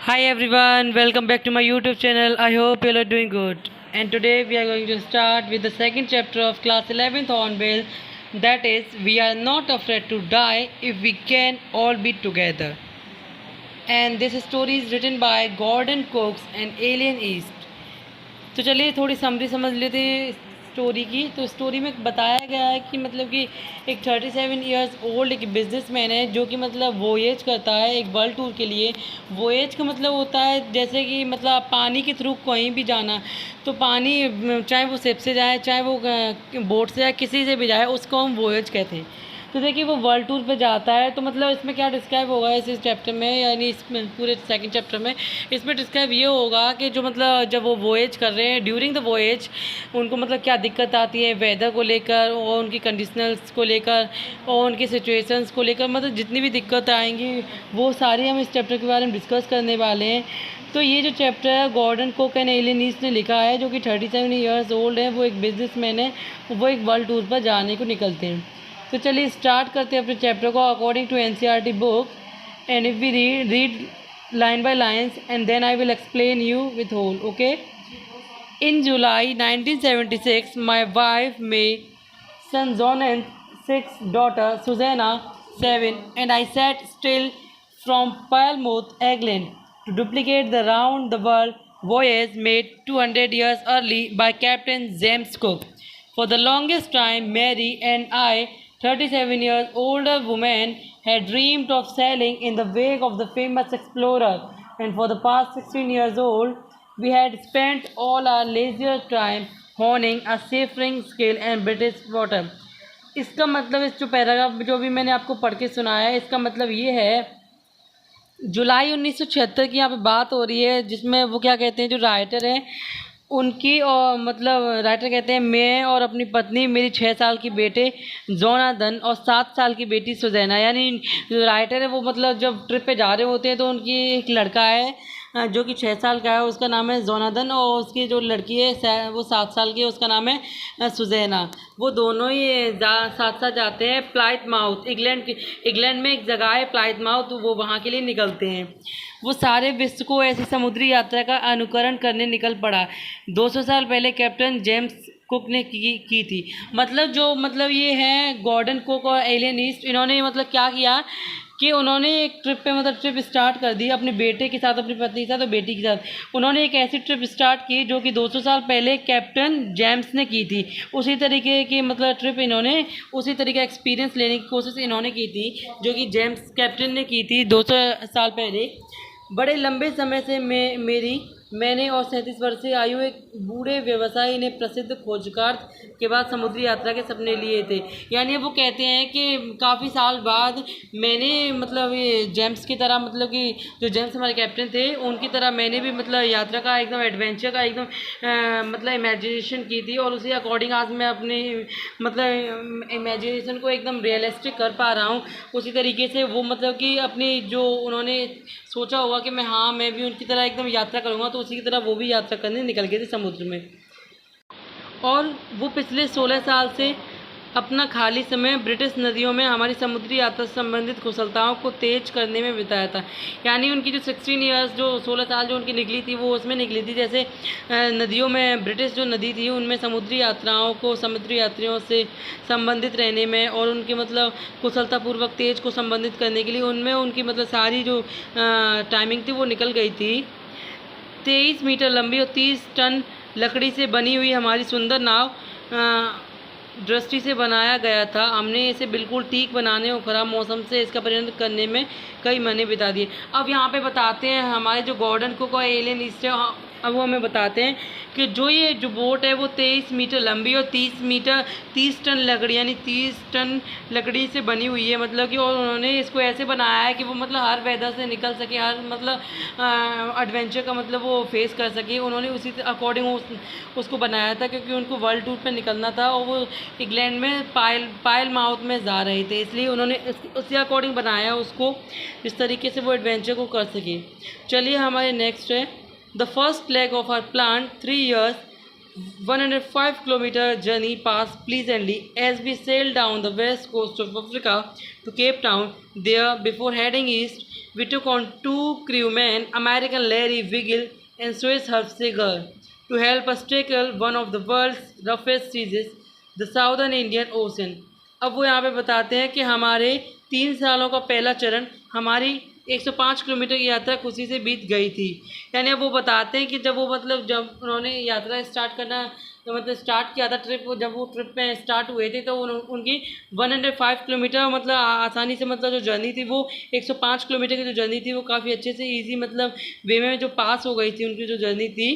Hi everyone, welcome back to my YouTube channel. I hope you all are doing good. And today we are going to start with the second chapter of class 11th Hornbill. That is, we are not afraid to die if we can all be together. And this story is written by Gordon Cooks and Alien East. तो चलिए थोड़ी summary समझ लेते हैं story की। तो story में बताया गया है कि मतलब कि एक 37 ईयर्स ओल्ड एक बिजनेसमैन है जो कि मतलब वोएज करता है एक वर्ल्ड टूर के लिए। वोएज का मतलब होता है जैसे कि मतलब पानी के थ्रू कहीं भी जाना, तो पानी चाहे वो शिप से जाए चाहे वो बोट से जाए किसी से भी जाए उसको हम वोएज कहते हैं। तो देखिए वो वर्ल्ड टूर पे जाता है, तो मतलब इसमें क्या डिस्क्राइब होगा इस चैप्टर में, यानी इसमें पूरे सेकंड चैप्टर में इसमें डिस्क्राइब ये होगा कि जो मतलब जब वो वोएज कर रहे हैं ड्यूरिंग द वोएज उनको मतलब क्या दिक्कत आती है वेदर को लेकर और उनकी कंडीशनल्स को लेकर और उनकी सिचुएशंस को लेकर, मतलब जितनी भी दिक्कत आएंगी वो सारी हम इस चैप्टर के बारे में डिस्कस करने वाले हैं। तो ये जो चैप्टर है Gordon Cook and Alan East ने लिखा है, जो कि 37 ईयर्स ओल्ड है, वो एक बिजनेसमैन है, वो एक वर्ल्ड टूर पर जाने को निकलते हैं। तो चलिए स्टार्ट करते हैं अपने चैप्टर को according to NCERT book. And if we read line by lines and then I will explain you with whole. Okay, in July 1976 my wife May, son John and 6 daughter Susanna 7 and I sat still from Plymouth, England to duplicate the round the world voyage made 200 years early by Captain James Cook. For the longest time Mary and I, 37 years older woman, had dreamed of sailing in the wake of the famous explorer, and for the past 16 years old, we had spent all our leisure time honing a seafaring skill in British water. इसका मतलब इस जो paragraph जो भी मैंने आपको पढ़ के सुनाया है इसका मतलब ये है, जुलाई 1976 की यहाँ पे बात हो रही है, जिसमें वो क्या कहते हैं जो राइटर हैं उनकी, और मतलब राइटर कहते हैं मैं और अपनी पत्नी, मेरी 6 साल की बेटे जोनाथन और 7 साल की बेटी सुजैना। यानी जो राइटर है वो मतलब जब ट्रिप पे जा रहे होते हैं तो उनकी एक लड़का है जो कि 6 साल का है, उसका नाम है जोनाथन, और उसकी जो लड़की है वो 7 साल की है, उसका नाम है सुजैना। वो दोनों ही साथ साथ जाते हैं प्लाइममाउथ, इंग्लैंड में एक जगह है प्लाइममाउथ, वो वहाँ के लिए निकलते हैं। वो सारे विश्व को ऐसी समुद्री यात्रा का अनुकरण करने निकल पड़ा 200 साल पहले कैप्टन जेम्स कुक ने की थी। मतलब जो मतलब ये हैं गॉर्डन कुक और एलियन ईस्ट, इन्होंने मतलब क्या किया कि उन्होंने एक ट्रिप स्टार्ट कर दी अपने बेटे के साथ, अपनी पत्नी के साथ और बेटी के साथ। उन्होंने एक ऐसी ट्रिप स्टार्ट की जो कि 200 साल पहले कैप्टन जेम्स ने की थी। उसी तरीके की मतलब ट्रिप इन्होंने उसी तरीके का एक्सपीरियंस लेने की कोशिश इन्होंने की थी जो कि जेम्स कैप्टन ने की थी 200 साल पहले। बड़े लंबे समय से मैंने और 37 वर्षीय आयु एक बूढ़े व्यवसायी ने प्रसिद्ध खोजकार के बाद समुद्री यात्रा के सपने लिए थे। यानी वो कहते हैं कि काफ़ी साल बाद मैंने मतलब ये जेम्स की तरह, मतलब कि जो जेम्स हमारे कैप्टन थे उनकी तरह मैंने भी मतलब यात्रा का एकदम एडवेंचर का एकदम मतलब इमेजिनेशन की थी, और उसी अकॉर्डिंग आज मैं अपनी मतलब इमेजिनेशन को एकदम रियलिस्टिक कर पा रहा हूँ। उसी तरीके से वो मतलब कि अपनी जो उन्होंने सोचा होगा कि मैं भी उनकी तरह एकदम यात्रा करूँगा, तो उसी की तरह वो भी यात्रा करने निकल गए थे समुद्र में। और वो पिछले 16 साल से अपना खाली समय ब्रिटिश नदियों में हमारी समुद्री यात्रा से संबंधित कुशलताओं को तेज करने में बिताया था। यानी उनकी जो 16 ईयर्स जो 16 साल जो उनकी निकली थी वो उसमें निकली थी, जैसे नदियों में ब्रिटिश जो नदी थी उनमें समुद्री यात्राओं को समुद्री यात्रियों से संबंधित रहने में और उनके मतलब कुशलतापूर्वक तेज को संबंधित करने के लिए उनमें उनकी मतलब सारी जो टाइमिंग थी वो निकल गई थी। 23 मीटर लंबी और 30 टन लकड़ी से बनी हुई हमारी सुंदर नाव दृष्टि से बनाया गया था। हमने इसे बिल्कुल ठीक बनाने और ख़राब मौसम से इसका परिणत करने में कई महीने बिता दिए। अब यहाँ पे बताते हैं हमारे जो गॉर्डन कुक और एलियन ईस्ट है, अब वो हमें बताते हैं कि ये जो बोट है वो 23 मीटर लंबी और 30 टन लकड़ी, यानी 30 टन लकड़ी से बनी हुई है। मतलब कि और उन्होंने इसको ऐसे बनाया है कि वो मतलब हर वेदर से निकल सके, हर मतलब एडवेंचर का मतलब वो फेस कर सके। उन्होंने उसी अकॉर्डिंग उसको बनाया था, क्योंकि उनको वर्ल्ड टूर पे निकलना था और वो इंग्लैंड में पाइलमाउथ में जा रहे थे, इसलिए उन्होंने उसी अकॉर्डिंग बनाया उसको, इस तरीके से वो एडवेंचर को कर सके। चलिए हमारे नेक्स्ट है the first leg of our plan 3 years 105-kilometer journey passed pleasantly as we sailed down the west coast of Africa to Cape Town. There, before heading east, we took on two crewmen, American Larry Wiggle and Swiss Herb Seeger, to help us tackle one of the world's roughest seas, the Southern Indian Ocean. अब वो यहाँ पे बताते हैं कि हमारे 3 सालों का पहला चरण हमारी 105 किलोमीटर की यात्रा खुशी से बीत गई थी। यानी अब वो बताते हैं कि जब उन्होंने यात्रा स्टार्ट करना स्टार्ट किया था ट्रिप, जब वो ट्रिप में स्टार्ट हुए थे तो उनकी 105 किलोमीटर आसानी से जो जर्नी थी वो 105 किलोमीटर की जो जर्नी थी वो काफ़ी अच्छे से ईजी वे में जो पास हो गई थी उनकी जो जर्नी थी।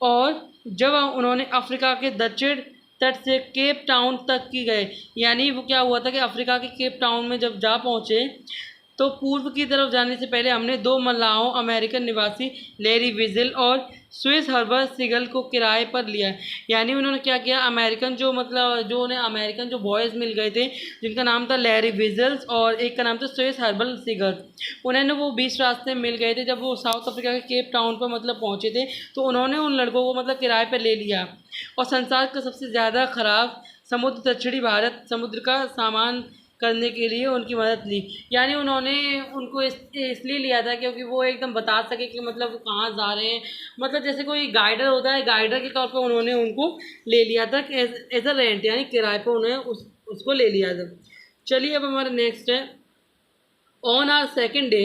और जब उन्होंने अफ्रीका के दक्षिण तट से केप टाउन तक की गए, यानी वो क्या हुआ था कि अफ्रीका के केप टाउन में जब जा पहुँचे तो पूर्व की तरफ जाने से पहले हमने 2 मल्लाहों, अमेरिकन निवासी लैरी विजिल और स्विस हर्बर सिगल को किराए पर लिया। यानी उन्होंने क्या किया, अमेरिकन जो उन्हें अमेरिकन जो बॉयज़ मिल गए थे जिनका नाम था लैरी विजल्स और एक का नाम था स्विस हर्बल सिगल, उन्होंने वो 20 रास्ते मिल गए थे। जब वो साउथ अफ्रीका के केप टाउन पर पहुँचे थे तो उन्होंने उन लड़कों को किराए पर ले लिया और संसार का सबसे ज़्यादा ख़राब समुद्र दक्षिणी भारत समुद्र का सामान करने के लिए उनकी मदद ली। यानी उन्होंने उनको इसलिए लिया था क्योंकि वो एकदम बता सके कि वो कहाँ जा रहे हैं, जैसे कोई गाइडर होता है, गाइडर के तौर पर उन्होंने उनको ले लिया था एज अ रेंट, यानी किराए पर उन्हें उसको ले लिया था। चलिए अब हमारा नेक्स्ट है, on our second day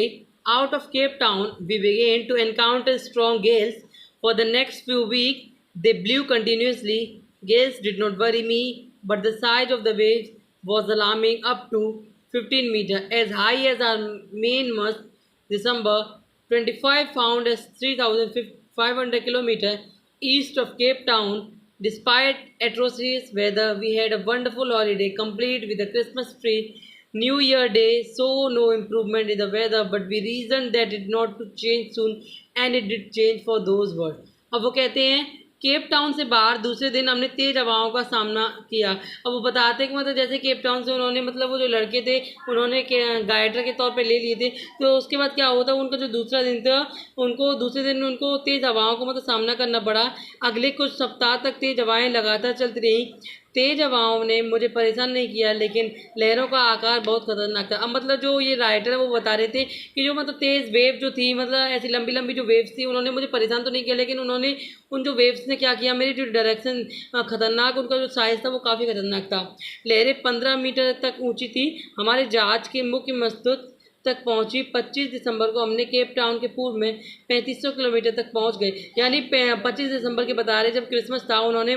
out of Cape Town we began to encounter strong gales for the next few week they blew continuously. Gales did not worry me, but the size of the waves was alarming, up to 15 meters, as high as our mainmast. December 25 found us 3,500 kilometers east of Cape Town. Despite atrocious weather, we had a wonderful holiday, complete with a Christmas tree. New Year Day saw no improvement in the weather, but we reasoned that it not to change soon, and it did change for those words. अब वो कहते हैं Cape Town से बाहर दूसरे दिन हमने तेज हवाओं का सामना किया। अब वो बताते हैं कि जैसे केप टाउन से उन्होंने वो जो लड़के थे उन्होंने गाइडर के तौर पे ले लिए थे, तो उसके बाद क्या होता उनका जो दूसरा दिन था दूसरे दिन उनको तेज़ हवाओं को सामना करना पड़ा। अगले कुछ सप्ताह तक तेज़ हवाएँ लगातार चलती रहीं। तेज़ हवाओं ने मुझे परेशान नहीं किया, लेकिन लहरों का आकार बहुत खतरनाक था। अब जो ये राइटर है वो बता रहे थे कि जो तेज़ वेव जो थी, ऐसी लंबी लंबी जो वेव्स थी, उन्होंने मुझे परेशान तो नहीं किया, लेकिन उन्होंने उन जो वेव्स ने क्या किया, मेरी जो डायरेक्शन खतरनाक, उनका जो साइज़ था वो काफ़ी खतरनाक था। लहरें 15 मीटर तक ऊँची थी। हमारे जहाज के मुख्य मस्तूल तक पहुंची। 25 दिसंबर को हमने केप टाउन के पूर्व में 3500 किलोमीटर तक पहुंच गए। यानी 25 दिसंबर के बता रहे जब क्रिसमस था, उन्होंने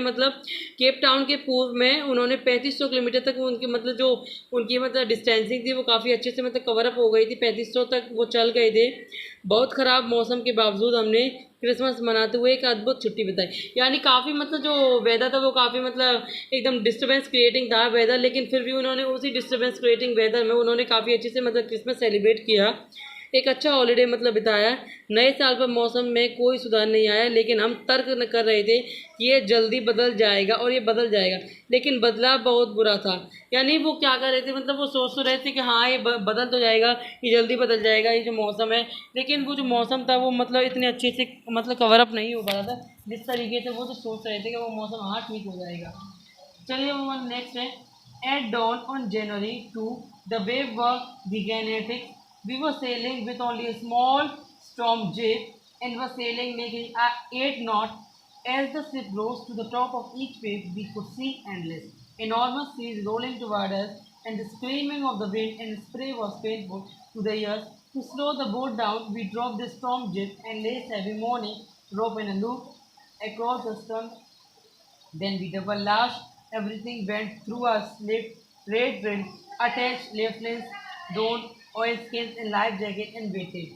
केप टाउन के पूर्व में उन्होंने 3500 किलोमीटर तक उनकी जो उनकी डिस्टेंसिंग थी वो काफ़ी अच्छे से कवर अप हो गई थी। 3500 तक वो चल गए थे। बहुत ख़राब मौसम के बावजूद हमने क्रिसमस मनाते हुए एक अद्भुत छुट्टी बिताई। यानी काफ़ी जो वेदर था वो काफ़ी एकदम डिस्टर्बेंस क्रिएटिंग था वेदर, लेकिन फिर भी उन्होंने उसी डिस्टर्बेंस क्रिएटिंग वेदर में उन्होंने काफ़ी अच्छे से क्रिसमस सेलिब्रेट किया, एक अच्छा हॉलीडे बिताया। नए साल पर मौसम में कोई सुधार नहीं आया, लेकिन हम तर्क कर रहे थे कि ये जल्दी बदल जाएगा और ये बदल जाएगा, लेकिन बदलाव बहुत बुरा था। यानी वो क्या कर रहे थे, वो सोच तो रहे थे कि हाँ ये बदल तो जाएगा, ये जल्दी बदल जाएगा ये जो मौसम है, लेकिन वो जो मौसम था वो इतने अच्छे से कवर अप नहीं हो पा रहा था जिस तरीके से वो तो सोच रहे थे कि वो मौसम हाँ ठीक हो जाएगा। चलिए वो नेक्स्ट है, at dawn on January 2 the wave were gigantic. We were sailing with only a small storm jib and were sailing making 8 knots. As the ship rose to the top of each wave, we could see endless, enormous seas rolling toward us, and the screaming of the wind and spray was painful to the ears. To slow the boat down, we dropped the storm jib and laced heavy mooring rope in a loop across the stern. Then we double lashed. Everything went through our slip, red drill, attached lifelines, don't oil skins and life jacket and weightage.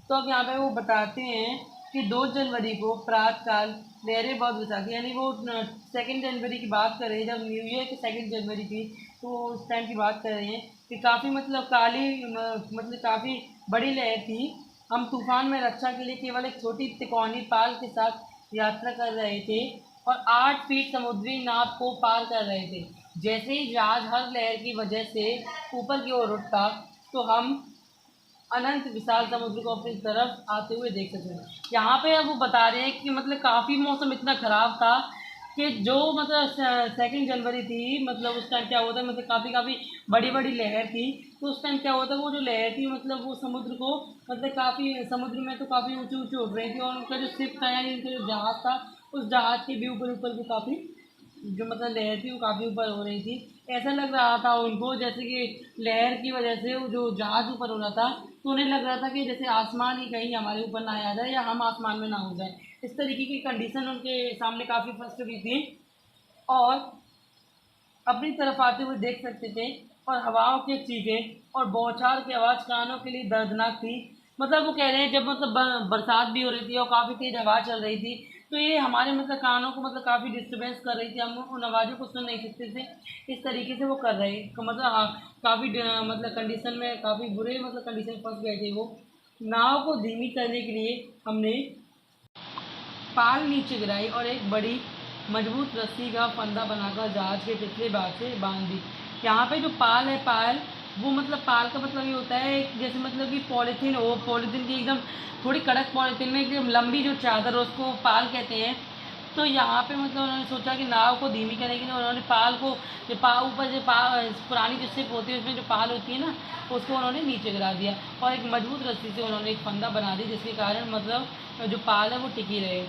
तो अब यहाँ पे वो बताते हैं कि 2 जनवरी को प्रातःकाल लहरें बहुत विशाल थी। यानी वो 2 जनवरी की बात कर रहे हैं, जब न्यू ईयर की 2 जनवरी थी, तो उस टाइम की बात कर रहे हैं कि काफ़ी काली काफ़ी बड़ी लहर थी। हम तूफान में रक्षा के लिए केवल एक छोटी तिकोनी पाल के साथ यात्रा कर रहे थे और 8 फीट समुद्री नाव को पार कर रहे थे। जैसे ही जहाज हर लहर की वजह से ऊपर की ओर उठता तो हम अनंत विशाल समुद्र को अपनी तरफ आते हुए देख सकते हैं। यहाँ पे अब वो बता रहे हैं कि काफ़ी मौसम इतना ख़राब था कि जो मतलब 2 जनवरी थी, मतलब उस टाइम क्या हुआ था, मतलब काफ़ी काफ़ी बड़ी बड़ी लहर थी। तो उस टाइम क्या हुआ था, वो जो लहर थी मतलब वो समुद्र को मतलब काफ़ी समुद्र में तो काफ़ी ऊँची ऊँची उठ रही थी, और उनका जो शिप था यानी उनका जो जहाज़ था, उस जहाज़ के भी ऊपर ऊपर भी काफ़ी जो मतलब लहर थी वो काफ़ी ऊपर हो रही थी। ऐसा लग रहा था उनको जैसे कि लहर की वजह से वो जो जहाज़ ऊपर हो रहा था, तो उन्हें लग रहा था कि जैसे आसमान ही कहीं हमारे ऊपर ना आ जाए या हम आसमान में ना हो जाए। इस तरीके की कंडीशन उनके सामने काफ़ी फंस चुकी थी, और अपनी तरफ आते हुए देख सकते थे, और हवाओं के चीखे और बौछार की आवाज़ कानों के लिए दर्दनाक थी। मतलब वो कह रहे हैं जब मतलब बरसात भी हो रही थी और काफ़ी तेज हवा चल रही थी, तो ये हमारे मतलब कानों को मतलब काफ़ी डिस्टर्बेंस कर रही थी, हम उन आवाज़ों को सुन नहीं सकते थे। इस तरीके से वो कर रहे मतलब हाँ, काफ़ी मतलब कंडीशन में काफ़ी बुरे मतलब कंडीशन में फंस गए थे वो। नाव को धीमी करने के लिए हमने पाल नीचे गिराई और एक बड़ी मजबूत रस्सी का फंदा बनाकर जहाज के पिछले भाग से बांध दी। यहाँ पे जो पाल है, पाल वो मतलब पाल का मतलब ये होता है जैसे मतलब कि पॉलीथीन हो, पॉलीथीन की एकदम थोड़ी कड़क पॉलीथीन में एकदम लंबी जो चादर हो उसको पाल कहते हैं। तो यहाँ पे मतलब उन्होंने सोचा कि नाव को धीमी करने के लिए उन्होंने पाल को जो ऊपर जो पुरानी जो शिप होती है उसमें जो पाल होती है ना, उसको उन्होंने नीचे गिरा दिया, और एक मजबूत रस्सी से उन्होंने एक फंदा बना दिया जिसके कारण मतलब जो पाल है वो टिकी रहे।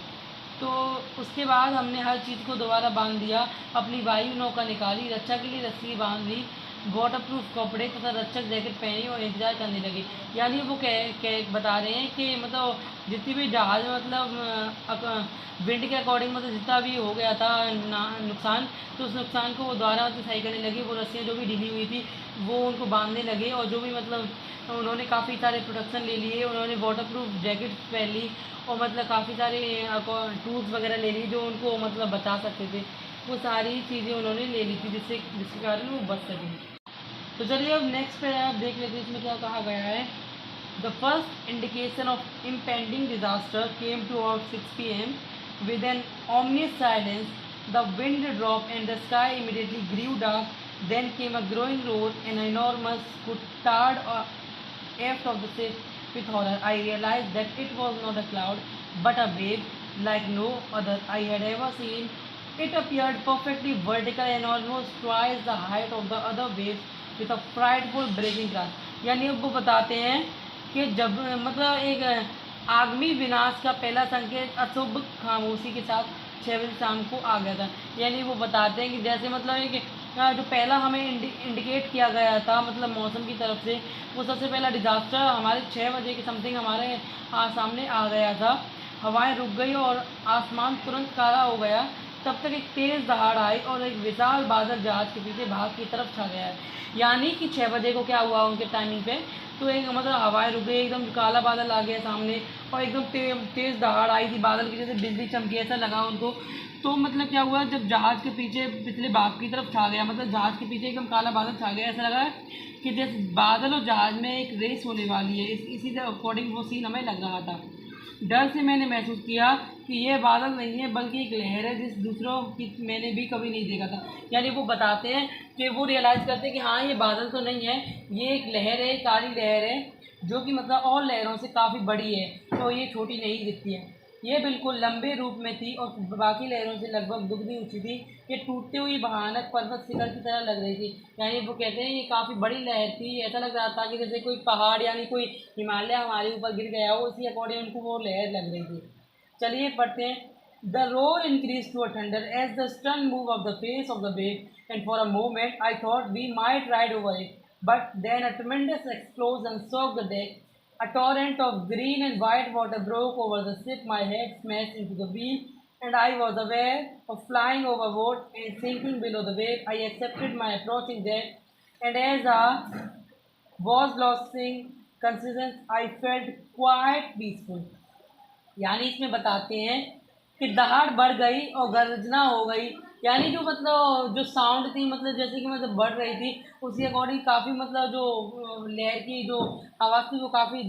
तो उसके बाद हमने हर चीज़ को दोबारा बांध दिया, अपनी वायु नौका निकाली, रक्षा के लिए रस्सी बांध ली, वाटर प्रूफ कपड़े तथा रक्षक जैकेट पहनी और इंतजार करने लगे। यानी वो कह बता रहे हैं कि मतलब जितनी भी जहाज मतलब विंड के अकॉर्डिंग मतलब जितना भी हो गया था नुकसान, तो उस नुकसान को वो दोबारा मतलब सही करने लगे। वो रस्सियाँ जो भी ढीली हुई थी वो उनको बांधने लगे, और जो भी मतलब उन्होंने काफ़ी सारे प्रोटेक्शन ले लिए, उन्होंने वाटर प्रूफ जैकेट्स पहन ली, और मतलब काफ़ी सारे टूल्स वगैरह ले ली जो उनको मतलब बचा सकते थे। वो सारी चीज़ें उन्होंने ले ली थी जिसके कारण वो बच सकें। तो चलिए अब नेक्स्ट पे आप देख लेते हैं इसमें क्या कहा गया है। The first indication of impending disaster came to about 6 p.m. with an ominous silence. The wind dropped and the sky immediately grew dark. Then came a growing roar, an enormous coulthard aft of the ship. With horror, I realized that it was not a cloud, but a wave like no other I had ever seen. It appeared perfectly vertical and almost twice the height of the other waves with a frightful breaking crash. यानी वो बताते हैं कि जब मतलब एक आगामी विनाश का पहला संकेत अशुभ खामोशी के साथ 6 बजे शाम को आ गया था। यानी वो बताते हैं कि जैसे मतलब एक जो पहला हमें इंडिकेट किया गया था मतलब मौसम की तरफ से, वो सबसे पहला डिज़ास्टर हमारे 6 बजे के समथिंग हमारे सामने आ गया था। हवाएं रुक गई और आसमान तुरंत काला हो गया। तब तक एक तेज़ दहाड़ आई और एक विशाल बादल जहाज के पीछे भाग की तरफ छा गया। यानी कि 6 बजे को क्या हुआ उनके टाइमिंग पे, तो एक मतलब हवाएं रुक गई, एकदम काला बादल आ गया सामने, और एकदम तेज़ दहाड़ आई थी, बादल की जैसे बिजली चमकी ऐसा लगा उनको। तो मतलब क्या हुआ, जब जहाज़ के पीछे पिछले भाग की तरफ छा गया, मतलब जहाज़ के पीछे एकदम काला बादल छा गया, ऐसा लगा कि जैसे बादल और जहाज़ में एक रेस होने वाली है। इसी के अकॉर्डिंग वो सीन हमें लग रहा था। डर से मैंने महसूस किया कि यह बादल नहीं है बल्कि एक लहर है जिस दूसरों की मैंने भी कभी नहीं देखा था। यानी वो बताते हैं कि वो रियलाइज़ करते हैं कि हाँ ये बादल तो नहीं है, ये एक लहर है, काली लहर है, जो कि मतलब और लहरों से काफ़ी बड़ी है, तो ये छोटी नहीं दिखती है। ये बिल्कुल लंबे रूप में थी और बाकी लहरों से लगभग दुगनी ऊंची थी। ये टूटती हुई भयानक पर्वत शिखर की तरह लग रही थी। यानी वो कहते हैं ये काफ़ी बड़ी लहर थी, ऐसा लग रहा था कि जैसे कोई पहाड़ यानी कोई हिमालय हमारे ऊपर गिर गया हो, इसी अकॉर्डिंग उनको वो लहर लग रही थी। चलिए पढ़ते हैं। The roar increase to a thunder as the stern move off the face of the wave and for a moment I thought we might ride over it, but then a tremendous explosion shook the deck. A torrent of green and white water broke over the ship. My head smashed into the wheel, and I was aware of flying overboard and sinking below the wave. I accepted my approaching death, and as I was losing consciousness, I felt quite peaceful. यानी इसमें बताते हैं कि दहाड़ बढ़ गई और गर्जना हो गई। यानी जो मतलब जो साउंड थी मतलब जैसे कि मतलब बढ़ रही थी, उसी अकॉर्डिंग काफ़ी मतलब जो लहर की जो आवाज़ थी वो काफ़ी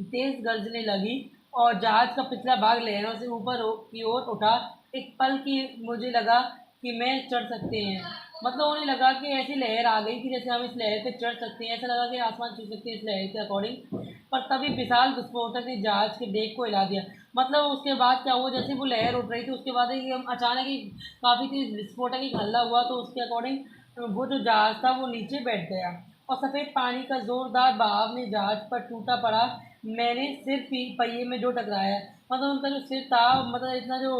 तेज़ गरजने लगी, और जहाज़ का पिछला भाग लहरों से ऊपर की ओर उठा। एक पल की मुझे लगा कि मैं चढ़ सकते हैं, मतलब उन्हें लगा कि ऐसी लहर आ गई कि जैसे हम इस लहर पे चढ़ सकते हैं, ऐसा लगा कि आसमान छू सकते हैं इस लहर के अकॉर्डिंग। पर तभी विशाल विस्फोटक ने जहाज के डेक को हिला दिया। मतलब उसके बाद क्या हुआ, जैसे वो लहर उठ रही थी उसके बाद अचानक ही काफ़ी तेज विस्फोटक ही हल्ला हुआ, तो उसके अकॉर्डिंग वो जो जहाज था वो नीचे बैठ गया और सफ़ेद पानी का जोरदार बहाव ने जहाज पर टूटा पड़ा। मैंने सिर पहिए में जो टकराया, मतलब उनका जो सिर था, मतलब इतना जो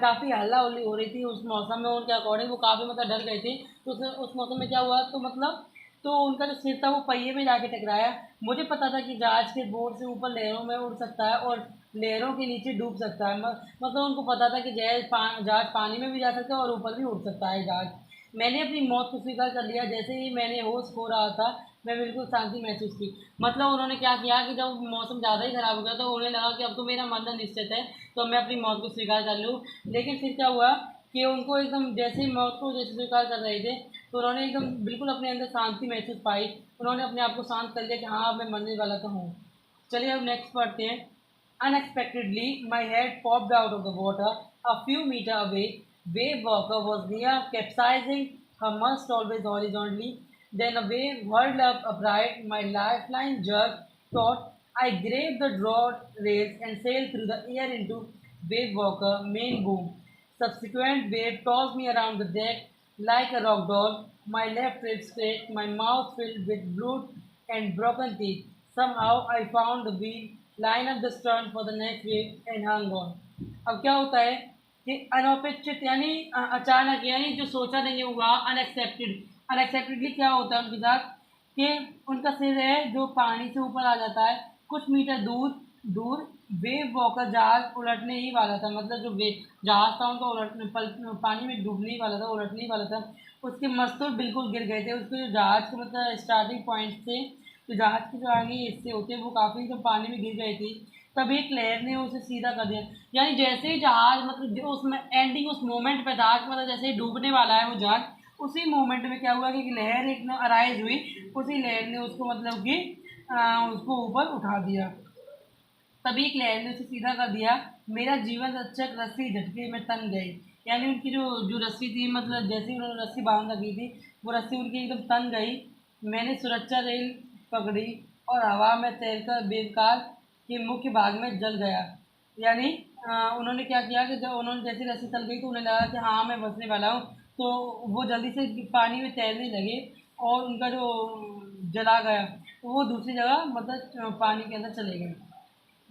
काफ़ी हल्ला उल्ली हो रही थी उस मौसम में, उनके अकॉर्डिंग वो काफ़ी मतलब डर गए थे। तो उस मौसम में क्या हुआ, तो मतलब तो उनका जो सिर था वो पहिए में जाके टकराया। मुझे पता था कि जहाज के बोर्ड से ऊपर लहरों में उड़ सकता है और लहरों के नीचे डूब सकता है। मतलब उनको पता था कि जहाज पानी में भी जा सकता है और ऊपर भी उड़ सकता है जहाज। मैंने अपनी मौत को स्वीकार कर लिया। जैसे ही मैंने होश खो रहा था, मैं बिल्कुल शांति महसूस की। मतलब उन्होंने क्या किया कि जब मौसम ज़्यादा ही ख़राब हो गया तो उन्हें लगा कि अब तो मेरा मरना निश्चित है, तो मैं अपनी मौत को स्वीकार कर लूँ। लेकिन फिर क्या हुआ कि उनको एकदम जैसे ही मौत को जैसे स्वीकार कर रहे थे, तो उन्होंने एकदम बिल्कुल अपने अंदर शांति महसूस पाई। उन्होंने अपने आप को शांत कर लिया कि हाँ, अब मैं मरने वाला तो हूँ। चलिए अब नेक्स्ट पढ़ते हैं। Unexpectedly, my head popped out of the water a few meters away. Wave Walker was near, capsizing her mast always horizontally. Then a wave whirled up upright. My lifeline jerked taut. I grabbed the rod rails and sailed through the air into Wave Walker main boom. Subsequent wave tossed me around the deck like a rock doll. My left rib scraped, my mouth filled with blood and broken teeth. Somehow I found the wheel, line up the stern for the next wave and hung on. अब क्या होता है कि अनपेक्षित यानी अचानक, यानी जो सोचा नहीं हुआ, अनएक्सेप्टेडली क्या होता है उनके साथ कि उनका सिर है जो पानी से ऊपर आ जाता है। कुछ मीटर दूर दूर वेव वॉकर जहाज उलटने ही वाला था। मतलब जो वे जहाज था उनका पानी में डूबने ही वाला था, उलटने ही वाला था। उसके मस्तूल बिल्कुल गिर गए थे। उसके जो जहाज के मतलब स्टार्टिंग पॉइंट से तो जहाज के जो आगे हिस्से होते हैं वो काफ़ी तो पानी में गिर गए थे। तब एक लहर ने उसे सीधा कर दिया। यानी जैसे ही जहाज मतलब जो उसमें एंडिंग उस मोमेंट पे था कि मतलब जैसे ही डूबने वाला है वो जहाज, उसी मोमेंट में क्या हुआ कि एक लहर एक अराइज हुई। उसी लहर ने उसको मतलब कि उसको ऊपर उठा दिया। तभी एक लहर ने उसे सीधा कर दिया। मेरा जीवन रक्षक रस्सी झटके में तन गई। यानी उनकी जो जो रस्सी थी, मतलब जैसे ही उन्होंने रस्सी बांध रखी थी वो रस्सी उनकी एकदम तन गई। मैंने सुरक्षा रेल पकड़ी और हवा में तैरकर बेकार के मुख्य भाग में जल गया। यानी उन्होंने क्या किया कि जब उन्होंने जैसी रस्सी तल गई तो उन्हें लगा कि हाँ मैं बचने वाला हूँ, तो वो जल्दी से पानी में तैरने लगे और उनका जो जला गया तो वो दूसरी जगह मतलब पानी के अंदर चले गए।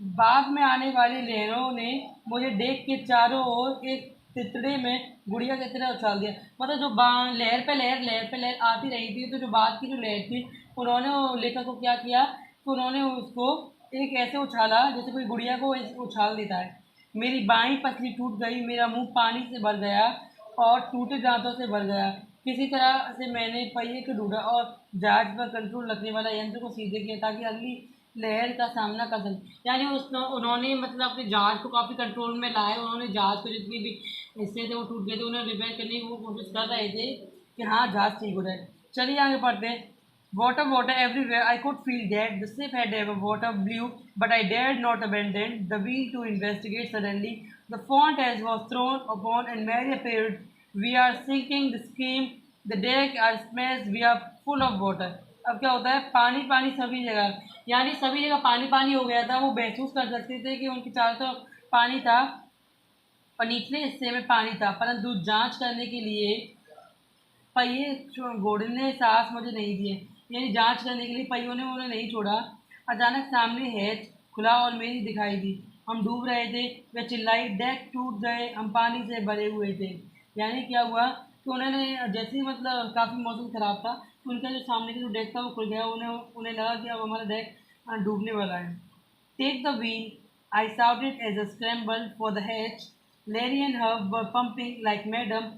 बाद में आने वाली लहरों ने मुझे डेक के चारों ओर एक तितड़े में गुड़िया की तरह उछाल दिया। मतलब जो लहर पे लहर आती रही थी, तो जो बाद की जो लहर थी उन्होंने वो लेखक को क्या किया कि उन्होंने उसको एक ऐसे उछाला जैसे कोई गुड़िया को उछाल देता है। मेरी बाईं पसली टूट गई, मेरा मुंह पानी से भर गया और टूटे दांतों से भर गया। किसी तरह से मैंने पहिए को ढूंढा और जहाज पर कंट्रोल रखने वाला यंत्र को सीधे किया ताकि अगली लहर का सामना कर सकें। यानी उन्होंने मतलब अपने जहाज को काफ़ी कंट्रोल में लाया। उन्होंने जहाज को जितनी भी हिस्से थे वो टूट गए थे उन्हें रिपेयर करने की वो कोशिश कर रहे थे कि हाँ जहाज ठीक हो जाए। चलिए आगे पढ़ते हैं। Water, water everywhere. I could feel that the ship had ever water blew, but I dared not abandon the wheel to investigate. Suddenly, the font as was thrown upon, and Mary appeared. We are sinking. The scream. The deck are smashed. We are full of water. अब क्या होता है, पानी पानी सभी जगह, यानी सभी जगह पानी पानी हो गया था। वो महसूस कर सकते थे कि उनके चारों तरफ पानी था और निचले हिस्से में पानी था, परंतु जांच करने के लिए पहिए घोड़े ने साहस मुझे नहीं दिए। यानी जांच करने के लिए पहियों ने उन्हें नहीं छोड़ा। अचानक सामने हैच खुला और मेरी दिखाई दी। हम डूब रहे थे। वह चिल्लाई, डेक टूट गए, हम पानी से भरे हुए थे। यानी क्या हुआ कि उन्होंने जैसे ही मतलब काफ़ी मौसम ख़राब था तो उनका जो सामने का जो डेक था वो खुल गया। उन्हें उन्हें लगा कि अब हमारा डेक डूबने वाला है। Take the wheel, I shouted as I scrambled for the hatch. Larry and Herb were pumping like madam.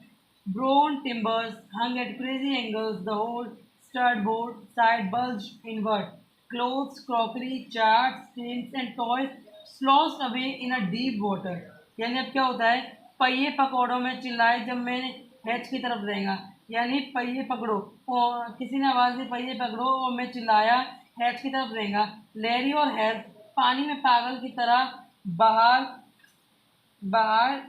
Brown timbers hung at crazy angles. The whole starboard side bulged inward. Clothes, crockery, charts, tins, and toys sloshed away in a deep water. यानी अब क्या होता है, पहिए पकौड़ों में चिल्लाए जब मैंने हैच की तरफ रहेगा। यानी पहिए पकड़ो, और किसी ने आवाज़ दी पहिए पकड़ो और मैं चिल्लाया हैच की तरफ रहेगा। लैरी और हैच पानी में पागल की तरह बाहर बाहर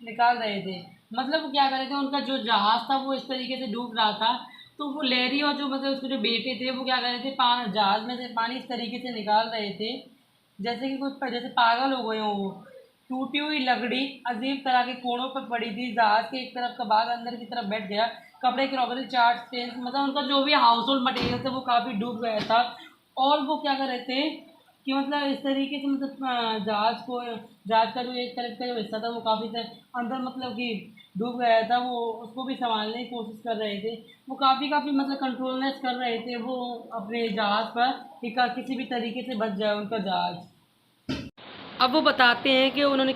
निकाल रहे थे। मतलब वो क्या कर रहे थे, उनका जो जहाज था वो इस तरीके से डूब रहा था तो वो लैरी और जो मतलब उसके जो बेटे थे वो क्या कर रहे थे, जहाज में से पानी इस तरीके से निकाल रहे थे जैसे कि कुछ जैसे पागल हो गए हों वो। टूटी हुई लकड़ी अजीब तरह के कोणों पर पड़ी थी, जहाज के एक तरफ का भाग अंदर की तरफ बैठ गया। कपड़े, क्रॉकरी, चार्ट, स्टेन्स, मतलब उनका जो भी हाउस होल्ड मटेरियल था वो काफ़ी डूब गया था। और वो क्या कर रहे थे कि मतलब इस तरीके से मतलब जहाज का जो एक तरफ का जो हिस्सा था वो काफ़ी अंदर मतलब कि डूब गया था। वो उसको भी संभालने की कोशिश कर रहे थे। वो काफ़ी काफ़ी मतलब कंट्रोलनेस कर रहे थे वो अपने जहाज़ पर कि किसी भी तरीके से बच जाए उनका जहाज़। अब वो बताते हैं कि उन्होंने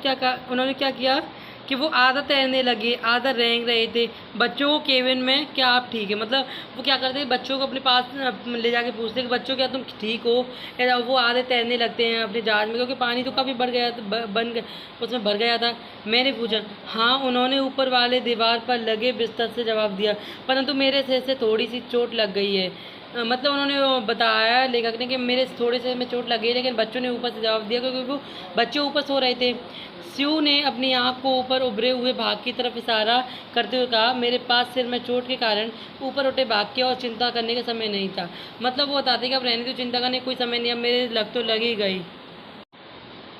क्या किया कि वो आधा तैरने लगे, आधा रेंग रहे थे। बच्चों को केबिन में, क्या आप ठीक है, मतलब वो क्या करते हैं, बच्चों को अपने पास ले जाके पूछते हैं कि बच्चों क्या तुम ठीक हो। या वो आधे तैरने लगते हैं अपने जहाज में, क्योंकि पानी तो काफ़ी बढ़ गया था, उसमें भर गया था। मैंने पूछा, हाँ, उन्होंने ऊपर वाले दीवार पर लगे बिस्तर से जवाब दिया, परंतु मेरे सिर से थोड़ी सी चोट लग गई है। मतलब उन्होंने वो बताया लेखक ने कि मेरे थोड़े से में चोट लगी, लेकिन बच्चों ने ऊपर से जवाब दिया क्योंकि वो बच्चे ऊपर सो रहे थे। स्यू ने अपनी आँख को ऊपर उभरे हुए भाग की तरफ इशारा करते हुए कहा, मेरे पास सिर में चोट के कारण ऊपर उठे भाग के और चिंता करने का समय नहीं था। मतलब वो बताते कि अब रहने तो चिंता करने कोई समय नहीं, अब मेरे लग तो लग ही गई।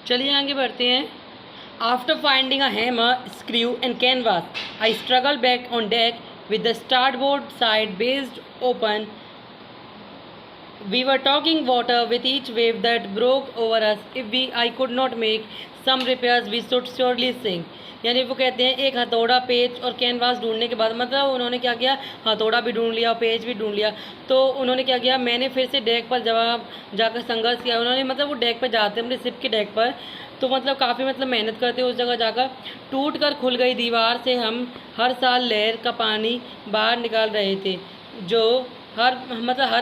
चलिए आगे बढ़ते हैं। After finding a hammer, screw and canvas, I struggled back on deck with the starboard side based open. We were talking water with each wave that broke over us. If I could not make some repairs, we should surely sink. यानी वो कहते हैं एक हथौड़ा, पेच और canvas ढूंढने के बाद, मतलब उन्होंने क्या किया, हथौड़ा भी ढूंढ लिया, पेच भी ढूंढ लिया। तो उन्होंने क्या किया, मैंने फिर से डेक पर जाकर संघर्ष किया। उन्होंने मतलब वो डेक पर जाते अपने शिप के डेक पर, तो मतलब काफ़ी मतलब मेहनत करते उस जगह जाकर। टूट कर खुल गई दीवार से हम हर साल लहर का पानी बाहर निकाल रहे थे, जो हर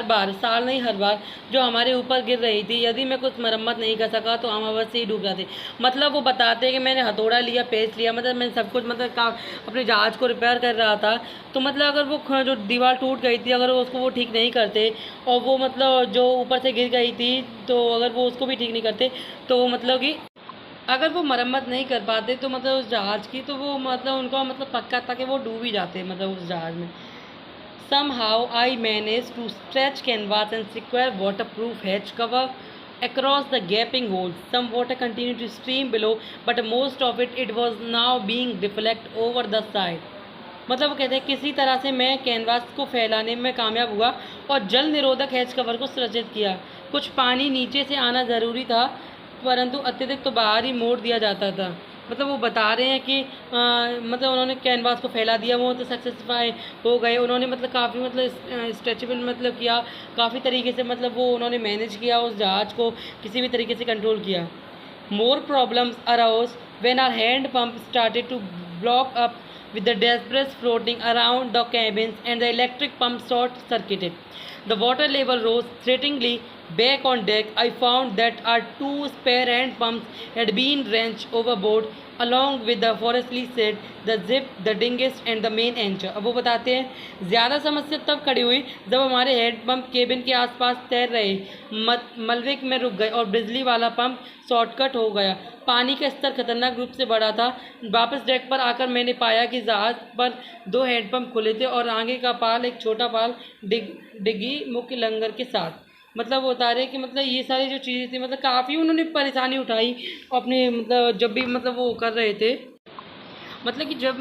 बार, साल नहीं हर बार, जो हमारे ऊपर गिर रही थी। यदि मैं कुछ मरम्मत नहीं कर सका तो हम अवश्य ही डूब जाते। मतलब वो बताते हैं कि मैंने हथौड़ा लिया, पेच लिया, मतलब मैंने सब कुछ मतलब अपने जहाज़ को रिपेयर कर रहा था। तो मतलब अगर वो जो दीवार टूट गई थी, अगर उसको वो ठीक नहीं करते और वो मतलब जो ऊपर से गिर गई थी, तो अगर वो उसको भी ठीक नहीं करते तो वो मतलब कि अगर वो मरम्मत नहीं कर पाते तो मतलब उस जहाज़ की, तो वो मतलब उनका मतलब पक्का था कि वो डूब ही जाते मतलब उस जहाज़ में। Somehow I managed to stretch canvas and secure waterproof hedge cover across the gaping holes. Some water continued to stream below, but most of it was now being deflected over the side. मतलब वो कहते हैं किसी तरह से मैं canvas को फैलाने में कामयाब हुआ और जल निरोधक हैच कवर को सुरक्षित किया। कुछ पानी नीचे से आना ज़रूरी था, परंतु अत्यधिक तो बाहर ही मोड़ दिया जाता था। मतलब वो बता रहे हैं कि मतलब उन्होंने कैनवास को फैला दिया, वो तो सक्सेसफाई हो गए। उन्होंने मतलब काफ़ी मतलब स्ट्रेचेबल मतलब किया, काफ़ी तरीके से मतलब वो उन्होंने मैनेज किया, उस जहाज़ को किसी भी तरीके से कंट्रोल किया। More problems arose when our hand pump started to block up with the debris floating around the cabins and the electric pump short-circuited. The water level rose threateningly. Back on deck, I found that our two spare hand pumps had been wrenched overboard along with the forestly set, the zip, the dinghies and the main anchor. अब वो बताते हैं ज़्यादा समस्या तब खड़ी हुई जब हमारे हेड पंप केबिन के आसपास तैर रहे मलबे में रुक गए और बिजली वाला पंप शॉर्टकट हो गया। पानी का स्तर खतरनाक रूप से बढ़ा था। वापस डेक पर आकर मैंने पाया कि जहाज़ पर दो हैंडपम्प खुले थे और आगे का पाल, एक छोटा पाल डिग्गी मुख्य लंगर के साथ। मतलब वो बता रहे हैं कि मतलब ये सारी जो चीज़ें थी, मतलब काफ़ी उन्होंने परेशानी उठाई अपने मतलब जब भी मतलब वो कर रहे थे, मतलब कि जब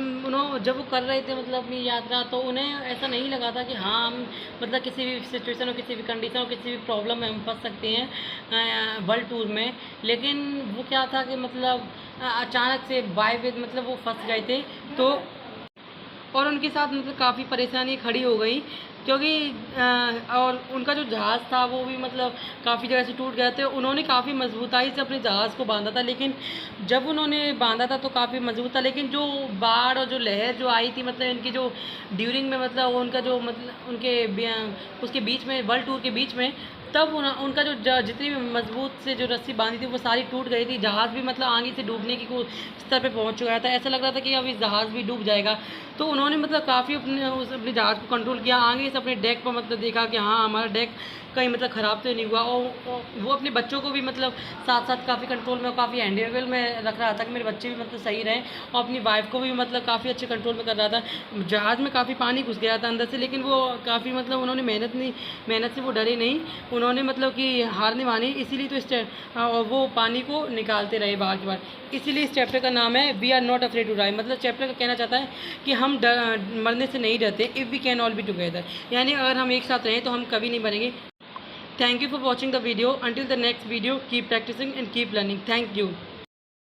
वो कर रहे थे मतलब अपनी यात्रा, तो उन्हें ऐसा नहीं लगा था कि हाँ हम मतलब किसी भी सिचुएशन और किसी भी कंडीशन और किसी भी प्रॉब्लम में हम फंस सकते हैं वर्ल्ड टूर में। लेकिन वो क्या था कि मतलब अचानक से बाय वे मतलब वो फंस गए थे, तो और उनके साथ मतलब काफ़ी परेशानी खड़ी हो गई, क्योंकि और उनका जो जहाज़ था वो भी मतलब काफ़ी जगह से टूट गया था। उन्होंने काफ़ी मजबूताई से अपने जहाज़ को बांधा था, लेकिन जब उन्होंने बांधा था तो काफ़ी मजबूत था, लेकिन जो बाढ़ और जो लहर जो आई थी मतलब इनकी जो ड्यूरिंग में मतलब उनका जो मतलब उसके बीच में वर्ल्ड टूर के बीच में, तब उनका जो जितनी भी मजबूत से जो रस्सी बांधी थी वो सारी टूट गई थी। जहाज़ भी मतलब आगे से डूबने की स्तर पे पहुंच चुका था। ऐसा लग रहा था कि अब इस जहाज़ भी डूब जाएगा। तो उन्होंने मतलब काफ़ी अपने जहाज़ को कंट्रोल किया। आगे से अपने डेक पर मतलब देखा कि हाँ हमारा डेक कहीं मतलब ख़राब तो नहीं हुआ। और वो अपने बच्चों को भी मतलब साथ साथ काफ़ी कंट्रोल में और काफ़ी हैंडल में रख रहा था कि मेरे बच्चे भी मतलब सही रहें। और अपनी वाइफ को भी मतलब काफ़ी अच्छे कंट्रोल में कर रहा था। जहाज़ में काफ़ी पानी घुस गया था अंदर से, लेकिन वो काफ़ी मतलब उन्होंने मेहनत से वो डरे नहीं। उन्होंने मतलब कि हार नहीं मानी, इसीलिए तो वो पानी को निकालते रहे बार बार। इसीलिए इस चैप्टर का नाम है we are not afraid to die. मतलब चैप्टर का कहना चाहता है कि हम मरने से नहीं डरते। If we can all be together, यानी अगर हम एक साथ रहें तो हम कभी नहीं मरेंगे। Thank you for watching the video. Until the next video, keep practicing and keep learning. Thank you.